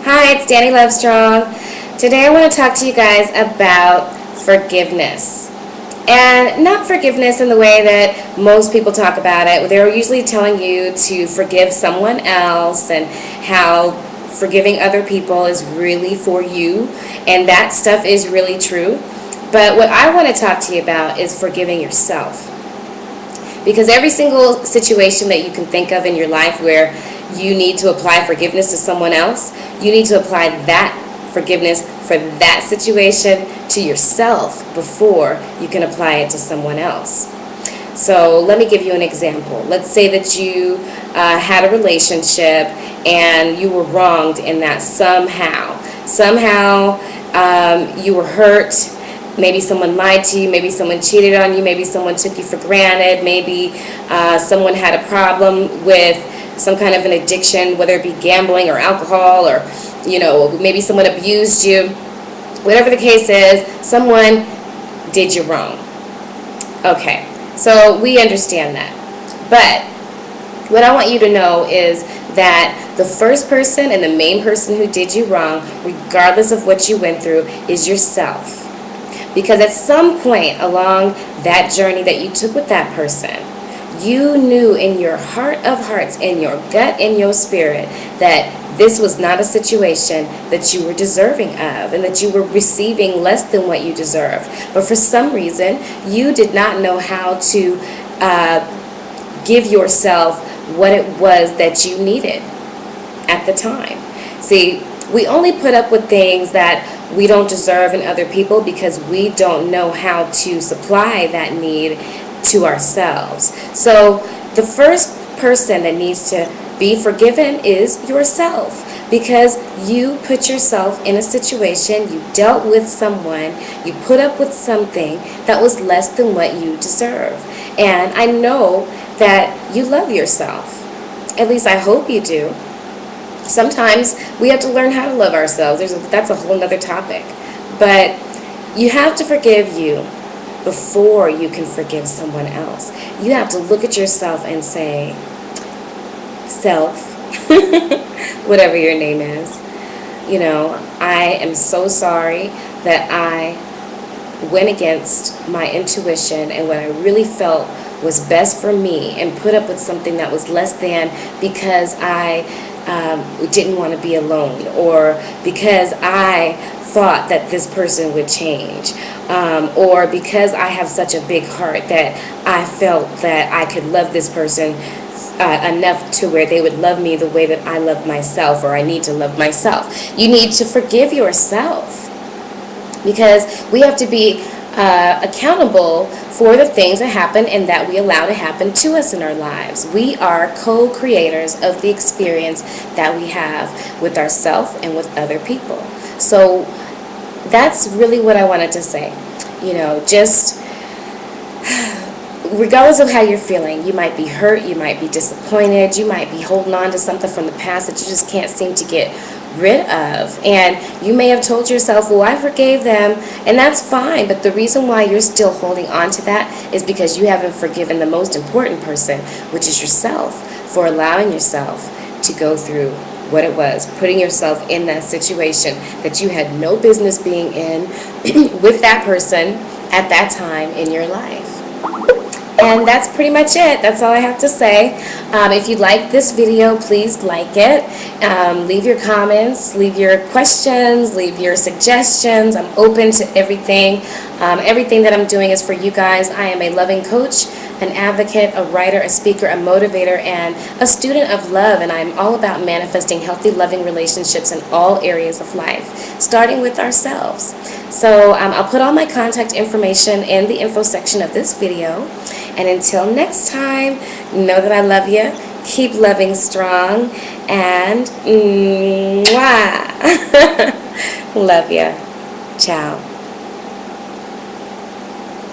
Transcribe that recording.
Hi, it's Dani Lovestrong. Today I want to talk to you guys about forgiveness. And not forgiveness in the way that most people talk about it. They're usually telling you to forgive someone else and how forgiving other people is really for you. And that stuff is really true. But what I want to talk to you about is forgiving yourself. Because every single situation that you can think of in your life where you need to apply forgiveness to someone else, you need to apply that forgiveness for that situation to yourself before you can apply it to someone else. So let me give you an example. Let's say that you had a relationship and you were wronged in that somehow. Somehow you were hurt. Maybe someone lied to you, maybe someone cheated on you, maybe someone took you for granted, maybe someone had a problem with some kind of an addiction, whether it be gambling or alcohol, or maybe someone abused you. Whatever the case is, someone did you wrong. Okay, so we understand that. But what I want you to know is that the first person and the main person who did you wrong, regardless of what you went through, is yourself. Because at some point along that journey that you took with that person, you knew in your heart of hearts, in your gut, in your spirit, that this was not a situation that you were deserving of and that you were receiving less than what you deserved. But for some reason, you did not know how to give yourself what it was that you needed at the time. See, we only put up with things that we don't deserve in other people because we don't know how to supply that need to ourselves. So the first person that needs to be forgiven is yourself, because you put yourself in a situation, you dealt with someone, you put up with something that was less than what you deserve. And I know that you love yourself. At least I hope you do. Sometimes we have to learn how to love ourselves. That's a whole nother topic. But you have to forgive you before you can forgive someone else. You have to look at yourself and say, self, whatever your name is, I am so sorry that I went against my intuition and what I really felt was best for me and put up with something that was less than because I didn't want to be alone, or because I thought that this person would change, or because I have such a big heart that I felt that I could love this person enough to where they would love me the way that I love myself, or I need to love myself. You need to forgive yourself, because we have to be accountable for the things that happen and that we allow to happen to us in our lives. We are co-creators of the experience that we have with ourselves and with other people. So that's really what I wanted to say. Just regardless of how you're feeling, you might be hurt, you might be disappointed, you might be holding on to something from the past that you just can't seem to get rid of, and you may have told yourself, well, I forgave them, and that's fine, but the reason why you're still holding on to that is because you haven't forgiven the most important person, which is yourself, for allowing yourself to go through what it was, putting yourself in that situation that you had no business being in with that person at that time in your life. And that's pretty much it. That's all I have to say. If you like this video, please like it. Leave your comments, leave your questions, leave your suggestions. I'm open to everything. Everything that I'm doing is for you guys. I am a loving coach, an advocate, a writer, a speaker, a motivator, and a student of love. And I'm all about manifesting healthy, loving relationships in all areas of life, starting with ourselves. So I'll put all my contact information in the info section of this video. And until next time, know that I love you. Keep loving strong. And mwah. Love you. Ciao.